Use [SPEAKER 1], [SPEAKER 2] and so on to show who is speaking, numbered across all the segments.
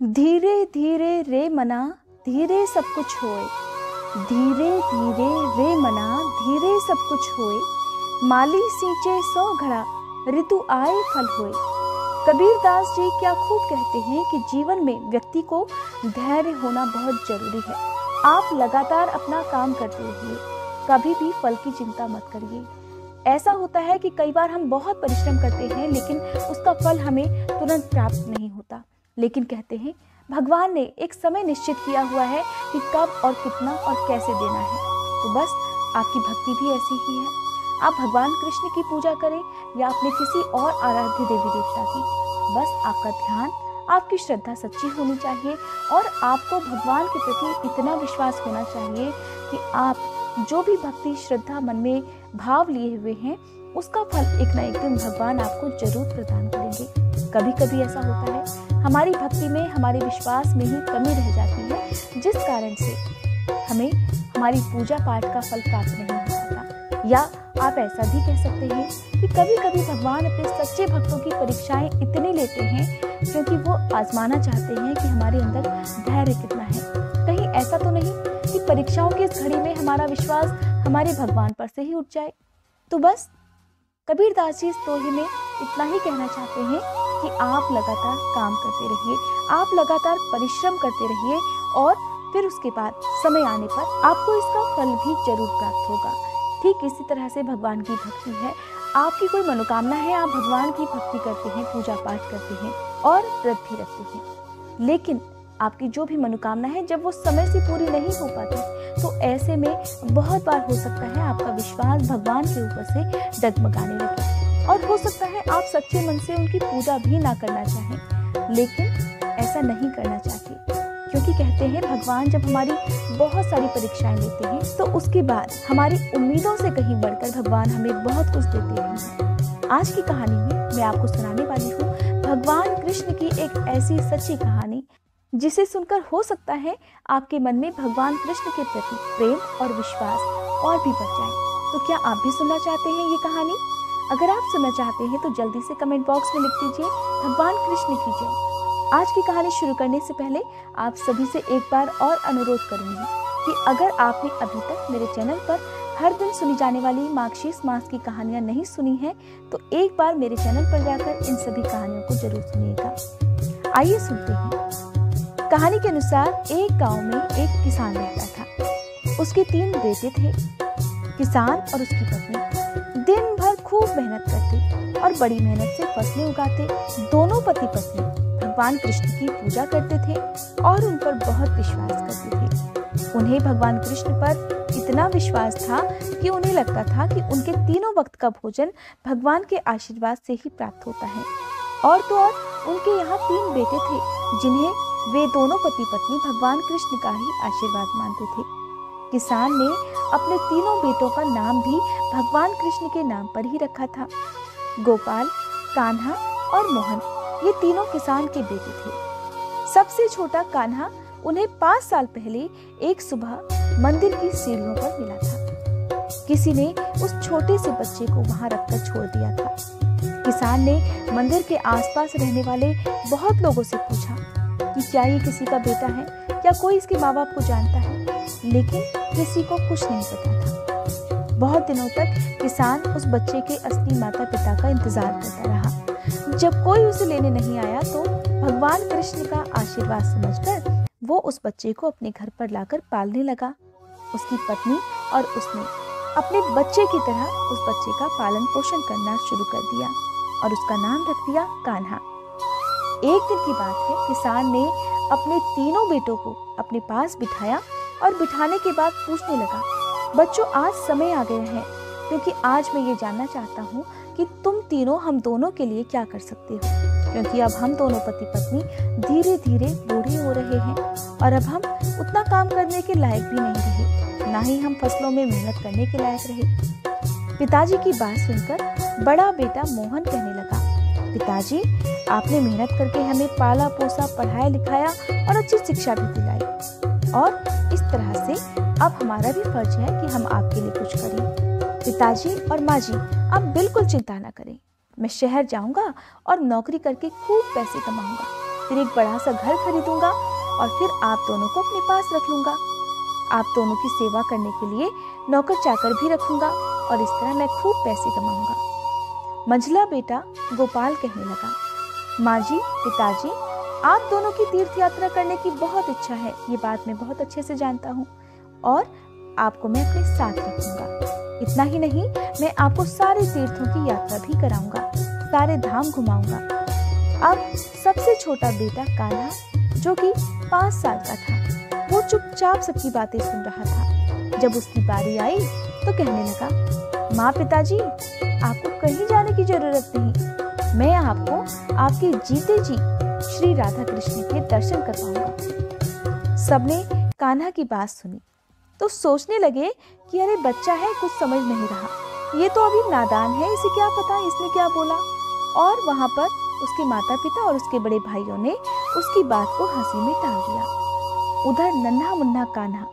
[SPEAKER 1] धीरे धीरे रे मना धीरे सब कुछ होए, धीरे धीरे रे मना धीरे सब कुछ होए, माली सींचे 100 घड़ा ऋतु आए फल होए। कबीरदास जी क्या खूब कहते हैं कि जीवन में व्यक्ति को धैर्य होना बहुत जरूरी है। आप लगातार अपना काम करते रहिए, कभी भी फल की चिंता मत करिए। ऐसा होता है कि कई बार हम बहुत परिश्रम करते हैं लेकिन उसका फल हमें तुरंत प्राप्त नहीं होता। लेकिन कहते हैं भगवान ने एक समय निश्चित किया हुआ है कि कब और कितना और कैसे देना है। तो बस आपकी भक्ति भी ऐसी ही है। आप भगवान कृष्ण की पूजा करें या अपने किसी और आराध्य देवी देवता की, बस आपका ध्यान, आपकी श्रद्धा सच्ची होनी चाहिए और आपको भगवान के प्रति इतना विश्वास होना चाहिए कि आप जो भी भक्ति श्रद्धा मन में भाव लिए हुए हैं उसका फल एक ना एक दिन भगवान आपको जरूर प्रदान करेंगे। कभी कभी ऐसा होता है हमारी भक्ति में, हमारे विश्वास में ही कमी रह जाती है, जिस कारण से हमें हमारी पूजा पाठ का फल प्राप्त नहीं हो पाता। या आप ऐसा भी कह सकते हैं कि कभी कभी भगवान अपने सच्चे भक्तों की परीक्षाएं इतनी लेते हैं क्योंकि वो आजमाना चाहते हैं कि हमारे अंदर धैर्य कितना है। कहीं ऐसा तो नहीं कि परीक्षाओं की इस घड़ी में हमारा विश्वास हमारे भगवान पर से ही उठ जाए। तो बस कबीरदास जी इस दोहे में इतना ही कहना चाहते हैं कि आप लगातार काम करते रहिए, आप लगातार परिश्रम करते रहिए और फिर उसके बाद समय आने पर आपको इसका फल भी जरूर प्राप्त होगा। ठीक इसी तरह से भगवान की भक्ति है। आपकी कोई मनोकामना है, आप भगवान की भक्ति करते हैं, पूजा पाठ करते हैं और व्रत भी रखते हैं, लेकिन आपकी जो भी मनोकामना है जब वो समय से पूरी नहीं हो पाती तो ऐसे में बहुत बार हो सकता है आपका विश्वास भगवान के ऊपर से डगमगाने लगे और हो सकता है आप सच्चे मन से उनकी पूजा भी ना करना चाहें। लेकिन ऐसा नहीं करना चाहिए क्योंकि कहते हैं भगवान जब हमारी बहुत सारी परीक्षाएं लेते हैं तो उसके बाद हमारी उम्मीदों से कहीं बढ़कर भगवान हमें बहुत कुछ देते हैं। आज की कहानी में मैं आपको सुनाने वाली हूँ भगवान कृष्ण की एक ऐसी सच्ची कहानी जिसे सुनकर हो सकता है आपके मन में भगवान कृष्ण के प्रति प्रेम और विश्वास और भी बढ़ जाए। तो क्या आप भी सुनना चाहते हैं ये कहानी? अगर आप सुनना चाहते हैं तो जल्दी से कमेंट बॉक्स में लिख दीजिए भगवान कृष्ण की जय। आज की कहानी शुरू करने से पहले आप सभी से एक बार और अनुरोध करूंगी कि अगर आपने अभी तक मेरे चैनल पर हर दिन सुनी जाने वाली मार्गशीर्ष मास की कहानियां नहीं सुनी है तो एक बार मेरे चैनल पर जाकर इन सभी कहानियों को जरूर सुनिएगा। आइए सुनते हैं। कहानी के अनुसार एक गांव में एक किसान रहता था। उसके 3 बेटे थे। किसान और उसकी पत्नी दिन भर खूब मेहनत करते और बड़ी मेहनत से फसलें उगाते। दोनों पति पत्नी भगवान कृष्ण की पूजा करते थे और उन पर बहुत विश्वास करते थे। उन्हें भगवान कृष्ण पर इतना विश्वास था कि उन्हें लगता था कि उनके तीनों वक्त का भोजन भगवान के आशीर्वाद से ही प्राप्त होता है। और तो और उनके यहाँ 3 बेटे थे जिन्हें वे दोनों पति पत्नी भगवान कृष्ण का ही आशीर्वाद मानते थे। किसान ने अपने तीनों बेटों का नाम भी भगवान कृष्ण के नाम पर ही रखा था। गोपाल, कान्हा और मोहन ये तीनों किसान के बेटे थे। सबसे छोटा कान्हा उन्हें 5 साल पहले एक सुबह मंदिर की सीढ़ियों पर मिला था। किसी ने उस छोटे से बच्चे को वहां रखकर छोड़ दिया था। किसान ने मंदिर के आसपास रहने वाले बहुत लोगों से पूछा कि क्या ये किसी का बेटा है, क्या कोई इसके माँ बाप को जानता है, लेकिन किसी को कुछ नहीं पता था। बहुत दिनों तक किसान उस बच्चे के असली माता पिता का इंतजार करता रहा। जब कोई उसे लेने नहीं आया तो भगवान कृष्ण का आशीर्वाद समझकर वो उस बच्चे को अपने घर पर लाकर पालने लगा। उसकी पत्नी और उसने अपने बच्चे की तरह उस बच्चे का पालन पोषण करना शुरू कर दिया और उसका नाम रख दिया कान्हा। एक दिन की बात है, किसान ने अपने तीनों बेटों को अपने पास बिठाया और बिठाने के बाद पूछने लगा, बच्चों आज समय आ गया है क्योंकि आज मैं ये जानना चाहता हूँ कि तुम तीनों हम दोनों के लिए क्या कर सकते हो, क्योंकि अब हम दोनों पति पत्नी धीरे धीरे बूढ़े हो रहे हैं और अब हम उतना काम करने के लायक भी नहीं रहे, ना ही हम फसलों में मेहनत करने के लायक रहे। पिताजी की बात सुनकर बड़ा बेटा मोहन कहने लगा, पिताजी आपने मेहनत करके हमें पाला पोसा, पढ़ाया लिखाया और अच्छी शिक्षा भी दिलाई और इस तरह से अब हमारा भी फर्ज है कि हम आपके लिए कुछ करें। पिताजी और माँ जी आप बिल्कुल चिंता न करें, मैं शहर जाऊंगा और नौकरी करके खूब पैसे कमाऊंगा फिर एक बड़ा सा घर खरीदूंगा और फिर आप दोनों को अपने पास रख लूंगा। आप दोनों की सेवा करने के लिए नौकर चाकर भी रखूंगा और इस तरह मैं खूब पैसे कमाऊंगा। मंझला बेटा गोपाल कहने लगा, माँ जी, पिताजी, आप दोनों की तीर्थ यात्रा करने की बहुत इच्छा है, ये बात मैं बहुत अच्छे से जानता हूँ और आपको मैं अपने साथ रखूंगा। इतना ही नहीं, मैं आपको सारे तीर्थों की यात्रा भी कराऊंगा, सारे धाम घुमाऊंगा। अब सबसे छोटा बेटा कान्हा, जो कि 5 साल का था, वो चुपचाप सबकी बातें सुन रहा था। जब उसकी बारी आई तो कहने लगा, माँ, पिताजी, आपको कहीं जाने की जरूरत नहीं, मैं आपको आपके जीते जी श्री राधा कृष्ण के दर्शन करवाऊंगा। सबने कान्हा की बात सुनी तो सोचने लगे कि अरे बच्चा है, कुछ समझ नहीं रहा, ये तो अभी नादान है, इसे क्या पता इसने क्या बोला। और वहां पर उसके माता पिता और उसके बड़े भाइयों ने उसकी बात को हंसी में टाल दिया। उधर नन्हा मुन्ना कान्हा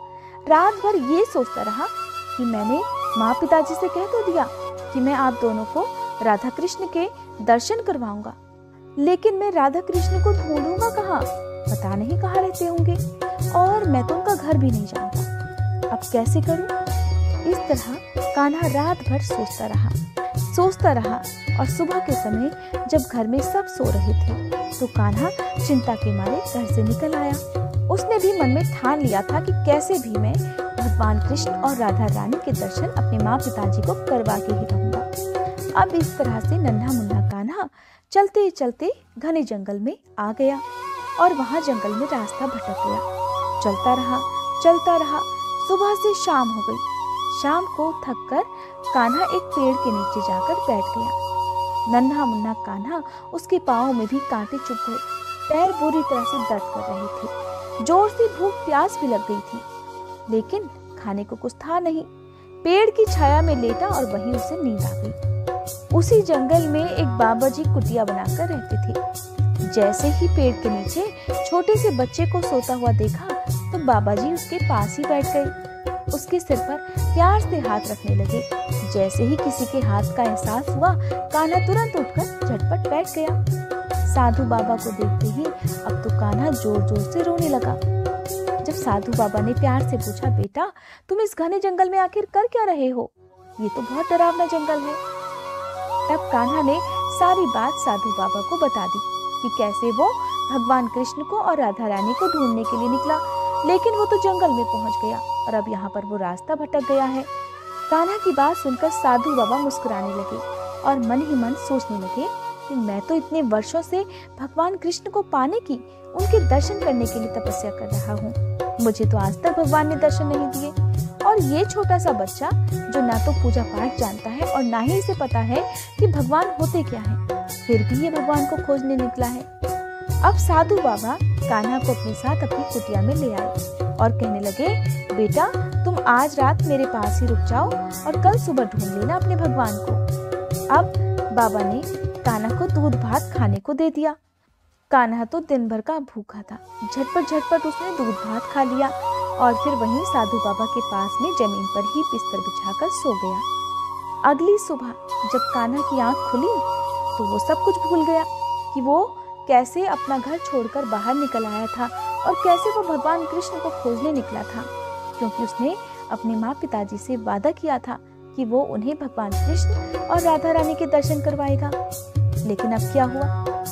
[SPEAKER 1] रात भर ये सोचता रहा कि मैंने माँ पिताजी से कह तो दिया कि मैं आप दोनों को राधा कृष्ण के दर्शन करवाऊंगा, लेकिन मैं राधा कृष्ण को ढूंढूंगा कहाँ, पता नहीं कहाँ रहते होंगे, और मैं तो उनका घर भी नहीं जानता, अब कैसे करूं। इस तरह कान्हा रात भर सोचता रहा और सुबह के समय जब घर में सब सो रहे थे तो कान्हा चिंता के मारे घर से निकल आया। उसने भी मन में ठान लिया था कि कैसे भी मैं भगवान कृष्ण और राधा रानी के दर्शन अपने माँ पिताजी को करवा के ही रहूंगा। अब इस तरह से नन्हा मुन्ना कान्हा चलते चलते घने जंगल में आ गया और वहां जंगल में रास्ता भटक गया। चलता रहा, सुबह से शाम हो गई। शाम को थककर कान्हा एक पेड़ के नीचे जाकर बैठ गया। नन्हा मुन्ना कान्हा, उसके पाँव में भी कांटे चुभ गए, पैर बुरी तरह से दर्द कर रहे थे, जोर से भूख प्यास भी लग गई थी, लेकिन खाने को कुछ था नहीं। पेड़ की छाया में लेटा और वहीं उसे नींद आ गई। उसी जंगल में एक बाबा जी कुटिया बनाकर रहते थे। जैसे ही पेड़ के नीचे छोटे से बच्चे को सोता हुआ देखा तो बाबा जी उसके पास ही बैठ गए। उसके सिर पर प्यार से हाथ रखने लगे। जैसे ही किसी के हाथ का एहसास हुआ, कान्हा तुरंत उठकर झटपट बैठ गया। साधु बाबा को देखते ही अब तो कान्हा जोर जोर से रोने लगा। जब साधु बाबा ने प्यार से पूछा, बेटा, तुम इस घने जंगल में आखिर कर क्या रहे हो, ये तो बहुत डरावना जंगल है। तब कान्हा ने सारी बात साधु बाबा को बता दी कि कैसे वो भगवान कृष्ण को और राधा रानी को ढूंढने के लिए निकला, लेकिन वो तो जंगल में पहुंच गया और अब यहाँ पर वो रास्ता भटक गया है। कान्हा की बात सुनकर साधु बाबा मुस्कुराने लगे और मन ही मन सोचने लगे कि मैं तो इतने वर्षों से भगवान कृष्ण को पाने की, उनके दर्शन करने के लिए तपस्या कर रहा हूँ, मुझे तो आज तक भगवान ने दर्शन नहीं दिए। और ये छोटा सा बच्चा जो ना तो पूजा पाठ जानता है और ना ही इसे पता है कि भगवान होते क्या हैं, फिर भी ये भगवान को खोजने निकला है। अब साधु बाबा कान्हा को अपने साथ अपनी कुटिया में ले आए और कहने लगे, बेटा, तुम आज रात मेरे पास ही रुक जाओ और कल सुबह ढूंढ लेना अपने भगवान को। अब बाबा ने कान्हा को दूध भात खाने को दे दिया। कान्हा तो दिन भर का भूखा था, झटपट उसने दूध भात खा लिया और फिर वहीं साधु बाबा के पास में जमीन पर ही बिस्तर बिछाकर सो गया। अगली सुबह जब कान्हा की आंख खुली तो वो सब कुछ भूल गया कि वो कैसे अपना घर छोड़कर बाहर निकल आया था और कैसे वो भगवान कृष्ण को खोजने निकला था, क्योंकि उसने अपने माँ पिताजी से वादा किया था कि वो उन्हें भगवान कृष्ण और राधा रानी के दर्शन करवाएगा। लेकिन अब क्या हुआ,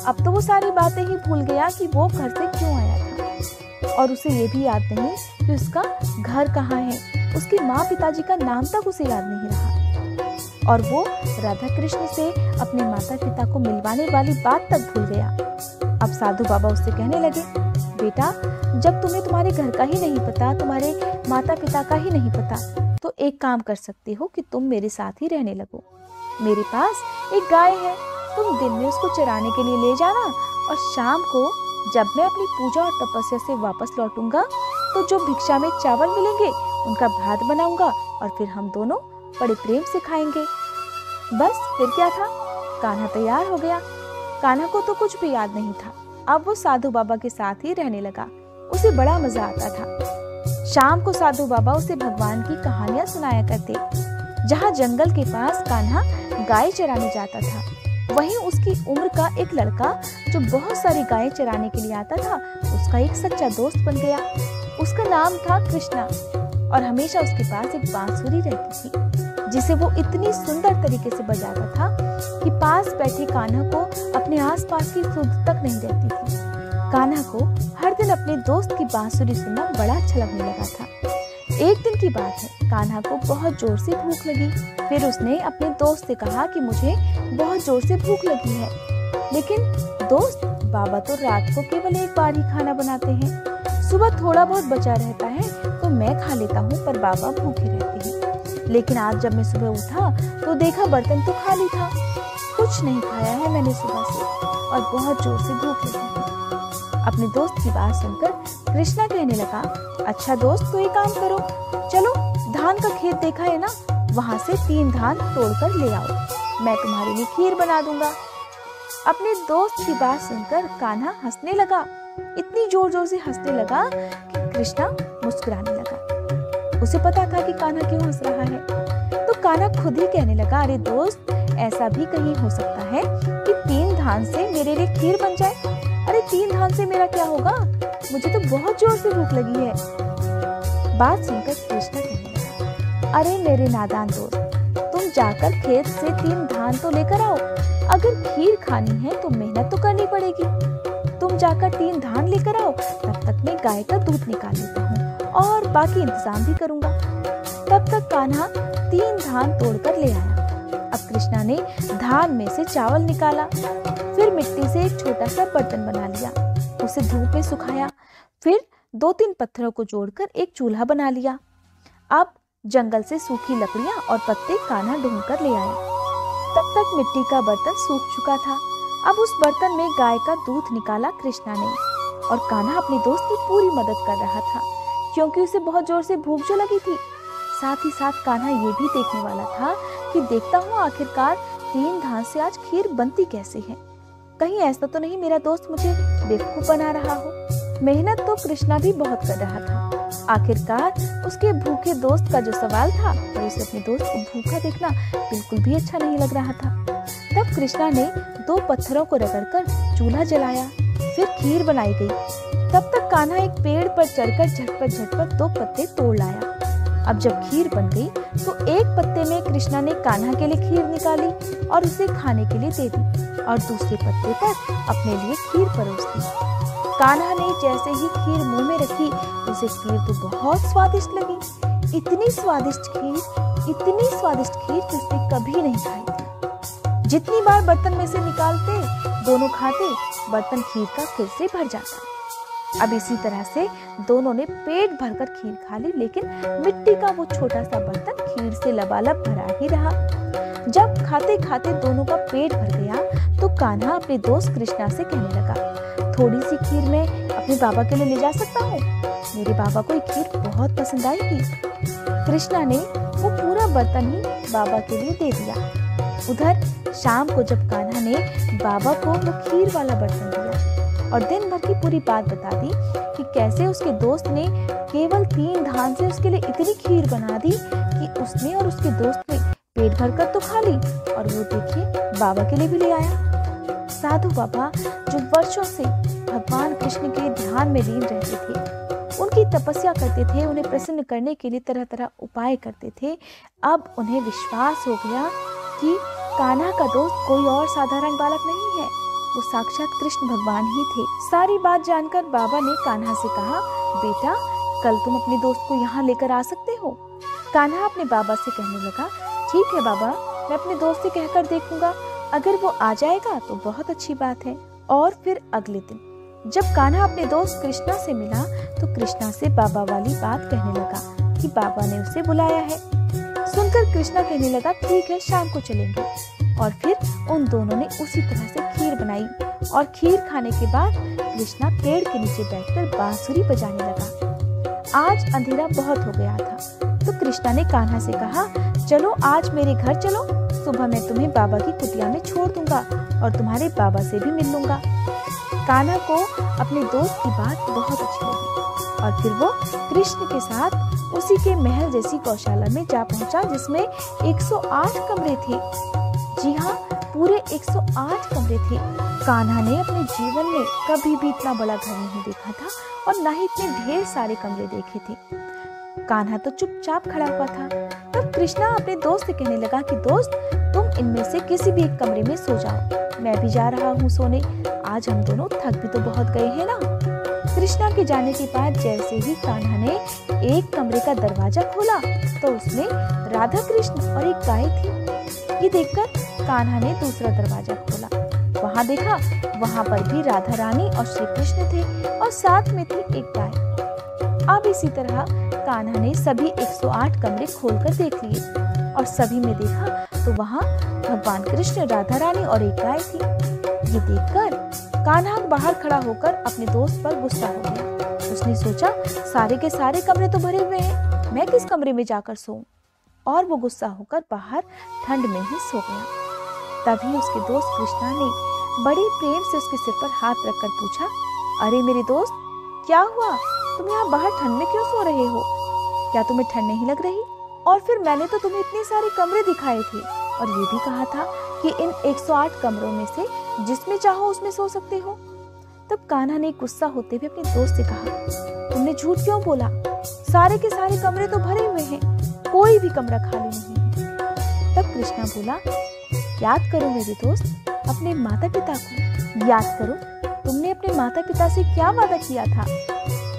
[SPEAKER 1] अब तो वो सारी बातें ही भूल गया कि वो घर से क्यों आया था, और उसे ये भी याद नहीं कि उसका घर कहाँ है। उसके माँ पिताजी का नाम तक उसे याद नहीं रहा और वो राधा कृष्ण से अपने माता पिता को मिलवाने वाली बात तक भूल गया। अब साधु बाबा उससे कहने लगे, बेटा, जब तुम्हें तुम्हारे घर का ही नहीं पता, तुम्हारे माता पिता का ही नहीं पता, तो एक काम कर सकते हो कि तुम मेरे साथ ही रहने लगो। मेरे पास एक गाय है, तुम दिन में उसको चराने के लिए ले जाना और शाम को जब मैं अपनी पूजा और तपस्या से वापस लौटूंगा तो जो भिक्षा में चावल मिलेंगे उनका भात बनाऊंगा और फिर हम दोनों बड़े प्रेम से खाएंगे। बस फिर क्या था, कान्हा तैयार हो गया। कान्हा को तो कुछ भी याद नहीं था। अब वो साधु बाबा के साथ ही रहने लगा। उसे बड़ा मजा आता था। शाम को साधु बाबा उसे भगवान की कहानियां सुनाया करते। जहाँ जंगल के पास कान्हा गाय चराने जाता था वहीं उसकी उम्र का एक लड़का जो बहुत सारी गायें चराने के लिए आता था, उसका एक सच्चा दोस्त बन गया। उसका नाम था कृष्णा और हमेशा उसके पास एक बांसुरी रहती थी जिसे वो इतनी सुंदर तरीके से बजाता था कि पास बैठे कान्हा को अपने आसपास की सुध तक नहीं रहती थी। कान्हा को हर दिन अपने दोस्त की बांसुरी सुनना बड़ा अच्छा लगने लगा था। एक दिन की बात है, कान्हा को बहुत जोर से भूख लगी। फिर उसने अपने दोस्त से कहा कि मुझे बहुत जोर से भूख लगी है। लेकिन दोस्त, बाबा तो रात को केवल एक बार ही खाना बनाते हैं, सुबह थोड़ा बहुत बचा रहता है तो मैं खा लेता हूँ, पर बाबा भूखे रहते हैं। लेकिन आज जब मैं सुबह उठा तो देखा बर्तन तो खाली था। कुछ नहीं खाया है मैंने सुबह से और बहुत जोर से भूख लगी है। अपने दोस्त की बात सुनकर कृष्णा कहने लगा, अच्छा दोस्त, तो एक काम करो, चलो धान का खेत देखा है ना, वहाँ से 3 धान तोड़कर ले आओ, मैं तुम्हारे लिए खीर बना दूंगा। अपने दोस्त की बात सुनकर कान्हा हंसने लगा, इतनी जोर जोर से हंसने लगा कि कृष्णा मुस्कुराने लगा। उसे पता था कि कान्हा क्यों हंस रहा है, तो कान्हा खुद ही कहने लगा, अरे दोस्त, ऐसा भी कहीं हो सकता है कि 3 धान से मेरे लिए खीर बन जाए। अरे 3 धान से मेरा क्या होगा, मुझे तो बहुत जोर से भूख लगी है। बात सुनकर कृष्णा कहने लगा, अरे मेरे नादान दोस्त, तुम जाकर खेत से 3 धान तो लेकर आओ। अगर खीर खानी है तो मेहनत तो करनी पड़ेगी। तुम जाकर 3 धान लेकर आओ, तब तक मैं गाय का दूध निकाल लेता हूँ और बाकी इंतजाम भी करूँगा। तब तक कान्हा 3 धान तोड़कर ले आया। अब कृष्णा ने धान में से चावल निकाला, फिर मिट्टी से एक छोटा सा बर्तन बना लिया, उसे धूप में सुखाया, फिर 2-3 पत्थरों को जोड़कर एक चूल्हा बना लिया। अब जंगल से सूखी लकड़ियां और पत्ते कान्हा ढूंढ कर ले आया। तब तक मिट्टी का बर्तन सूख चुका था। अब उस बर्तन में गाय का दूध निकाला कृष्णा ने, और कान्हा अपने दोस्त की पूरी मदद कर रहा था क्योंकि उसे बहुत जोर से भूख जो लगी थी। साथ ही साथ कान्हा ये भी देखने वाला था कि देखता हूँ आखिरकार 3 धान से आज खीर बनती कैसे है। कहीं ऐसा तो नहीं मेरा दोस्त मुझे बेवकूफ बना रहा हो। मेहनत तो कृष्णा भी बहुत कर रहा था। आखिरकार उसके भूखे दोस्त का जो सवाल था, और उसे अपने दोस्त को भूखा देखना बिल्कुल भी अच्छा नहीं लग रहा था। तब कृष्णा ने 2 पत्थरों को रगड़कर चूल्हा जलाया, फिर खीर बनाई गई। तब तक कान्हा एक पेड़ पर चढ़कर झटपट 2 पत्ते तोड़ लाया। अब जब खीर बन गई तो एक पत्ते में कृष्णा ने कान्हा के लिए खीर निकाली और उसे खाने के लिए दे दी, और दूसरे पत्ते पर अपने लिए खीर परोस दी। कान्हा ने जैसे ही खीर मुंह में रखी, उसे खीर तो बहुत स्वादिष्ट लगी। इतनी स्वादिष्ट खीर कि उसने कभी नहीं खाई थी। जितनी बार बर्तन में से निकालते, दोनों खाते, बर्तन खीर का फिर से भर जाता। अब इसी तरह से दोनों ने पेट भरकर खीर खा ली, लेकिन मिट्टी का वो छोटा सा बर्तन खीर से लबालब भरा ही रहा। जब खाते खाते दोनों का पेट भर गया तो कान्हा अपने दोस्त कृष्णा से कहने लगा, थोड़ी सी खीर मैं अपने बाबा के लिए ले जा सकता हूँ? मेरे बाबा को ये खीर बहुत पसंद आएगी। कृष्णा ने वो पूरा बर्तन ही बाबा के लिए दे दिया। उधर शाम को जब कान्हा ने बाबा को वो खीर वाला बर्तन दिया और दिन भर की पूरी बात बता दी कि कैसे उसके दोस्त ने केवल 3 धान से उसके लिए इतनी खीर बना दी कि उसने और उसके दोस्त ने पेट भरकर तो खा ली, और वो देखिए बाबा के लिए भी ले आया। साधु बाबा जो वर्षों से भगवान कृष्ण के ध्यान में लीन रहते थे, उनकी तपस्या करते थे, उन्हें प्रसन्न करने के लिए तरह तरह उपाय करते थे, अब उन्हें विश्वास हो गया कि कान्हा का दोस्त कोई और साधारण बालक नहीं है, वो साक्षात कृष्ण भगवान ही थे। सारी बात जानकर बाबा ने कान्हा से कहा, बेटा, कल तुम अपने दोस्त को यहाँ लेकर आ सकते हो। कान्हा अपने बाबा से कहने लगा, ठीक है बाबा, मैं अपने दोस्त से कहकर देखूंगा, अगर वो आ जाएगा तो बहुत अच्छी बात है। और फिर अगले दिन जब कान्हा अपने दोस्त कृष्णा से मिला तो कृष्णा से बाबा वाली बात कहने लगा कि बाबा ने उसे बुलाया है। सुनकर कृष्णा कहने लगा, ठीक है, शाम को चलेंगे। और फिर उन दोनों ने उसी तरह से खीर बनाई, और खीर खाने के बाद कृष्णा पेड़ के नीचे बैठकर बांसुरी बजाने लगा। आज अंधेरा बहुत हो गया था, तो कृष्णा ने कान्हा से कहा, चलो आज मेरे घर चलो, सुबह मैं तुम्हें बाबा की कुटिया में छोड़ दूंगा और तुम्हारे बाबा से भी मिल लूंगा। कान्हा को अपने दोस्त की बात बहुत अच्छी लगी और फिर वो कृष्ण के साथ उसी के महल जैसी गौशाला में जा पहुंचा जिसमें 108 कमरे थे। जी हाँ, पूरे 108 कमरे थे। कान्हा ने अपने जीवन में कभी भी इतना बड़ा घर नहीं देखा था और न ही इतने ढेर सारे कमरे देखे थे। कान्हा तो चुपचाप खड़ा हुआ था। तब कृष्णा अपने दोस्त से कहने लगा कि दोस्त, तुम इनमें से किसी भी एक कमरे में सो जाओ, मैं भी जा रहा हूँ सोने। आज हम दोनों थक भी तो बहुत गए हैं ना। कृष्णा के जाने के बाद जैसे ही कान्हा ने एक कमरे का दरवाजा खोला तो उसमें राधा कृष्ण और एक गाय थी। ये देखकर कान्हा ने दूसरा दरवाजा खोला। वहाँ देखा, वहाँ पर भी राधा रानी और श्री कृष्ण थे और साथ में थी एक गाय। अब इसी तरह कान्हा ने सभी 108 कमरे खोलकर देख लिए और सभी में देखा तो वहाँ भगवान कृष्ण, राधा रानी और एक गाय थी। ये देखकर कान्हा बाहर खड़ा होकर अपने दोस्त पर गुस्सा हो गया। उसने सोचा, सारे के सारे कमरे तो भरे हुए हैं, मैं किस कमरे में जाकर सोऊं? और वो गुस्सा होकर बाहर ठंड में ही सो गया। तभी उसके दोस्त कृष्णा ने बड़े प्रेम से उसके सिर पर हाथ रखकर पूछा, अरे मेरे दोस्त, क्या हुआ? तुम यहाँ बाहर ठंड में क्यों सो रहे हो? क्या तुम्हें ठंड नहीं लग रही? और फिर मैंने तो तुम्हें इतने सारे कमरे दिखाए थे और ये भी कहा था कि इन 108 कमरों में से जिसमें चाहो उसमें सो सकते हो। तब कान्हा ने गुस्सा होते हुए अपने दोस्त से कहा, तुमने झूठ क्यों बोला? सारे के सारे कमरे तो भरे हुए हैं, कोई भी कमरा खाली नहीं है। तब कृष्णा बोला, याद करो मेरे दोस्त अपने माता पिता को, याद करो तुमने अपने माता पिता से क्या वादा किया था।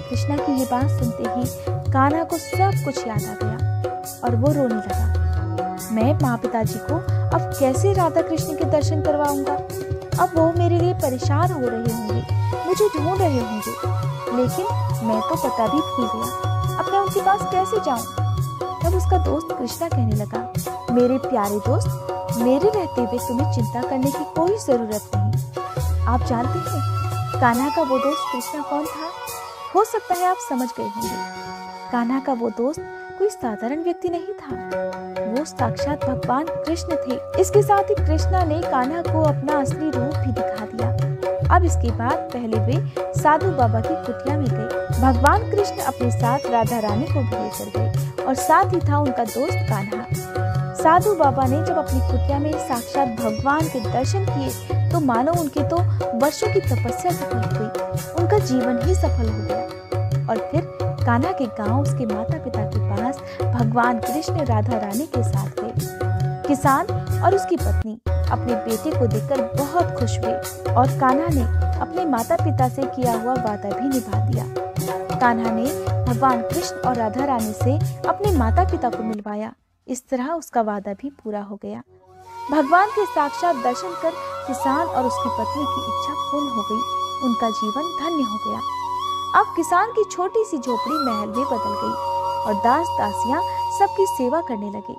[SPEAKER 1] कृष्णा की ये बात सुनते ही कान्हा को सब कुछ याद आ गया और वो रोने लगा। मैं माँ पिताजी को अब कैसे राधा कृष्ण के दर्शन करवाऊंगा? अब वो मेरे लिए परेशान हो रहे होंगे, मुझे ढूंढ रहे होंगे, लेकिन मैं तो पता भी भूल गया, अब मैं उनके पास कैसे जाऊं? तब उसका दोस्त कृष्णा कहने लगा, मेरे प्यारे दोस्त, मेरे रहते हुए तुम्हें चिंता करने की कोई जरूरत नहीं। आप जानते हैं कान्हा का वो दोस्त कृष्णा कौन था? हो सकता है आप समझ गए होंगे। कान्हा का वो दोस्त कोई साधारण व्यक्ति नहीं था, वो साक्षात भगवान कृष्ण थे। इसके साथ ही कृष्णा ने कान्हा को अपना असली रूप भी दिखा दिया। अब इसके बाद पहले वे साधु बाबा की कुटिया में गए। भगवान कृष्ण अपने साथ राधा रानी को भी लेकर गए और साथ ही था उनका दोस्त कान्हा। साधु बाबा ने जब अपनी कुटिया में साक्षात भगवान के दर्शन किए तो मानो उनके तो वर्षों की तपस्या सफल हुई, उनका जीवन ही सफल हो गया। और फिर कान्हा के गांव उसके माता पिता के पास भगवान कृष्ण राधा रानी के साथ गए। किसान और उसकी पत्नी अपने बेटे को देखकर बहुत खुश हुए और कान्हा ने अपने माता पिता से किया हुआ वादा भी निभा दिया। कान्हा ने भगवान कृष्ण और राधा रानी से अपने माता पिता को मिलवाया। इस तरह उसका वादा भी पूरा हो गया। भगवान के साक्षात दर्शन कर किसान और उसकी पत्नी की इच्छा पूर्ण हो गई, उनका जीवन धन्य हो गया। अब किसान की छोटी सी झोपड़ी महल में बदल गई और दास दासियां सबकी सेवा करने लगे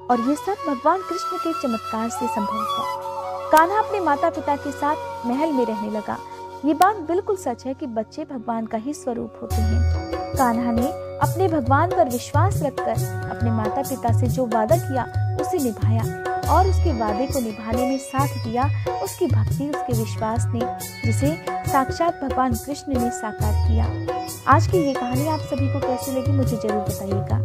[SPEAKER 1] और ये सब भगवान कृष्ण के चमत्कार से संभव हुआ। कान्हा अपने माता पिता के साथ महल में रहने लगा। ये बात बिल्कुल सच है कि बच्चे भगवान का ही स्वरूप होते हैं। कान्हा ने अपने भगवान पर विश्वास रखकर अपने माता पिता से जो वादा किया उसे निभाया और उसके वादे को निभाने में साथ दिया उसकी भक्ति, उसके विश्वास ने, जिसे साक्षात भगवान कृष्ण ने साकार किया। आज की ये कहानी आप सभी को कैसी लगी मुझे जरूर बताइएगा।